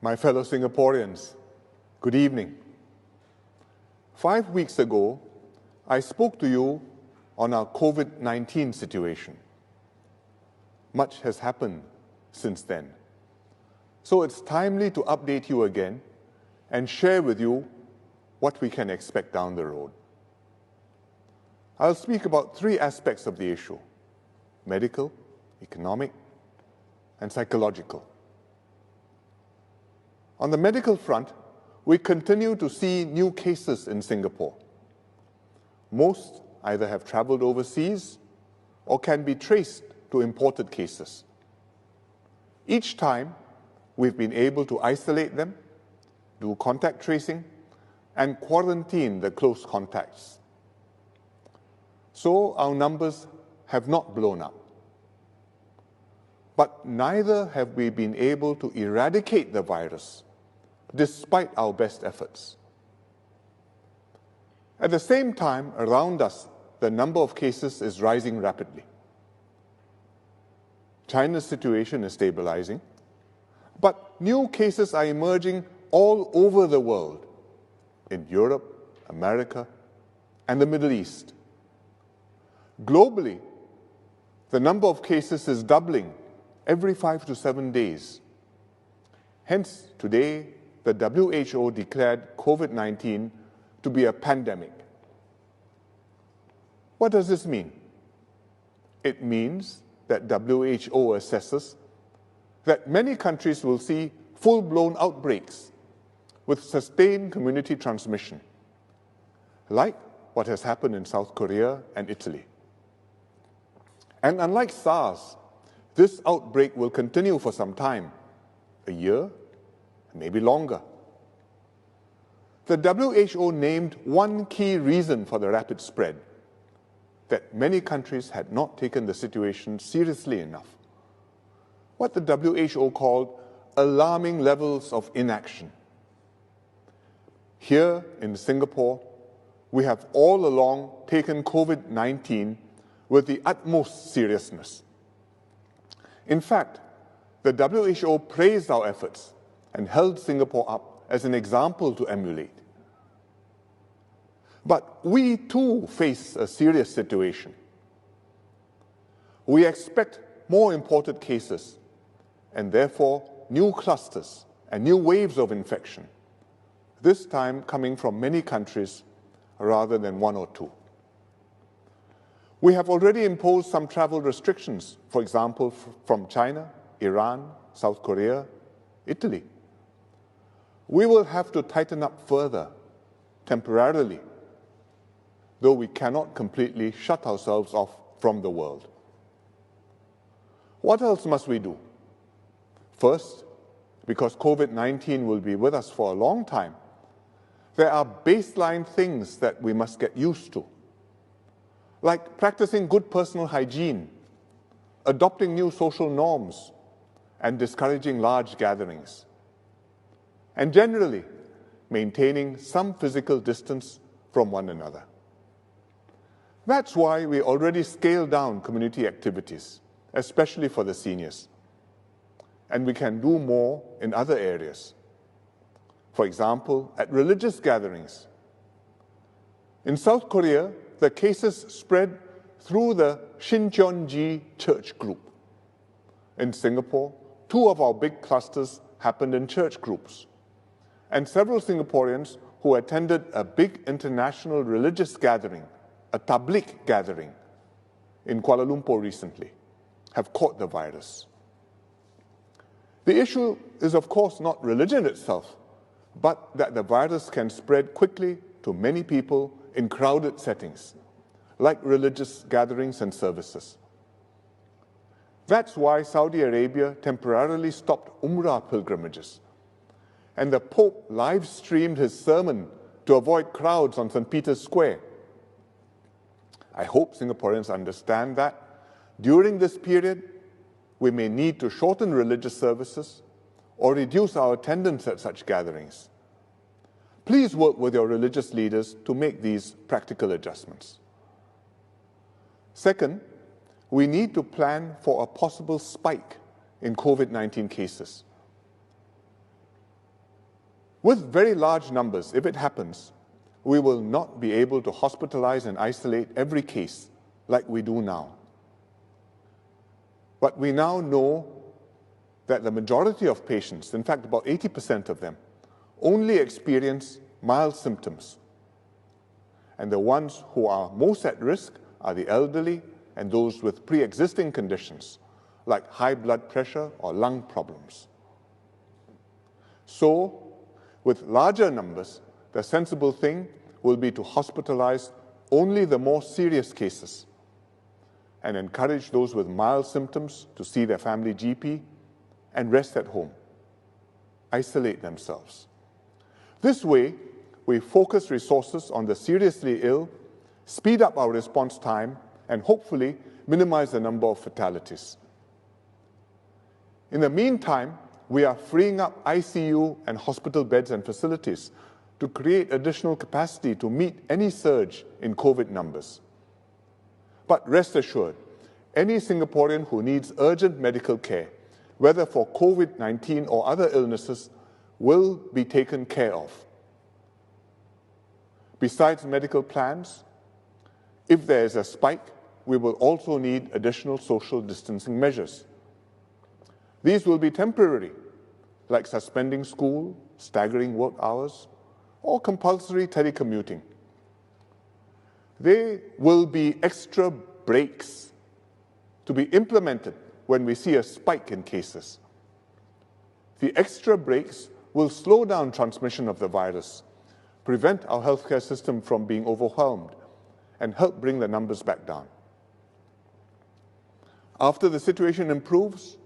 My fellow Singaporeans, good evening. 5 weeks ago, I spoke to you on our COVID-19 situation. Much has happened since then. So it's timely to update you again and share with you what we can expect down the road. I'll speak about 3 aspects of the issue: medical, economic, and psychological. On the medical front, we continue to see new cases in Singapore. Most either have traveled overseas or can be traced to imported cases. Each time, we've been able to isolate them, do contact tracing, and quarantine the close contacts. So our numbers have not blown up. But neither have we been able to eradicate the virus, despite our best efforts. At the same time, around us, the number of cases is rising rapidly. China's situation is stabilizing, but new cases are emerging all over the world, in Europe, America, and the Middle East. Globally, the number of cases is doubling every 5 to 7 days. Hence, today, the WHO declared COVID-19 to be a pandemic. What does this mean? It means that WHO assesses that many countries will see full-blown outbreaks with sustained community transmission, like what has happened in South Korea and Italy. And unlike SARS, this outbreak will continue for some time, a year, maybe longer. The WHO named one key reason for the rapid spread: that many countries had not taken the situation seriously enough. What the WHO called alarming levels of inaction. Here in Singapore, we have all along taken COVID-19 with the utmost seriousness. In fact, the WHO praised our efforts and held Singapore up as an example to emulate. But we too face a serious situation. We expect more imported cases and therefore new clusters and new waves of infection, this time coming from many countries rather than 1 or 2. We have already imposed some travel restrictions, for example, from China, Iran, South Korea, Italy. We will have to tighten up further, temporarily, though we cannot completely shut ourselves off from the world. What else must we do? First, because COVID-19 will be with us for a long time, there are baseline things that we must get used to, like practicing good personal hygiene, adopting new social norms, and discouraging large gatherings, and generally maintaining some physical distance from one another. That's why we already scaled down community activities, especially for the seniors. And we can do more in other areas. For example, at religious gatherings. In South Korea, the cases spread through the Shincheonji church group. In Singapore, 2 of our big clusters happened in church groups. And several Singaporeans who attended a big international religious gathering, a tabligh gathering, in Kuala Lumpur recently, have caught the virus. The issue is, of course, not religion itself, but that the virus can spread quickly to many people in crowded settings, like religious gatherings and services. That's why Saudi Arabia temporarily stopped Umrah pilgrimages, and the Pope live-streamed his sermon to avoid crowds on St. Peter's Square. I hope Singaporeans understand that during this period, we may need to shorten religious services or reduce our attendance at such gatherings. Please work with your religious leaders to make these practical adjustments. Second, we need to plan for a possible spike in COVID-19 cases. With very large numbers, if it happens, we will not be able to hospitalize and isolate every case like we do now. But we now know that the majority of patients, in fact about 80% of them, only experience mild symptoms. And the ones who are most at risk are the elderly and those with pre-existing conditions like high blood pressure or lung problems. So, with larger numbers, the sensible thing will be to hospitalize only the more serious cases and encourage those with mild symptoms to see their family GP and rest at home, isolate themselves. This way, we focus resources on the seriously ill, speed up our response time, and hopefully minimize the number of fatalities. In the meantime, we are freeing up ICU and hospital beds and facilities to create additional capacity to meet any surge in COVID numbers. But rest assured, any Singaporean who needs urgent medical care, whether for COVID-19 or other illnesses, will be taken care of. Besides medical plans, if there is a spike, we will also need additional social distancing measures. These will be temporary, like suspending school, staggering work hours, or compulsory telecommuting. They will be extra breaks to be implemented when we see a spike in cases. The extra breaks will slow down transmission of the virus, prevent our healthcare system from being overwhelmed, and help bring the numbers back down. After the situation improves,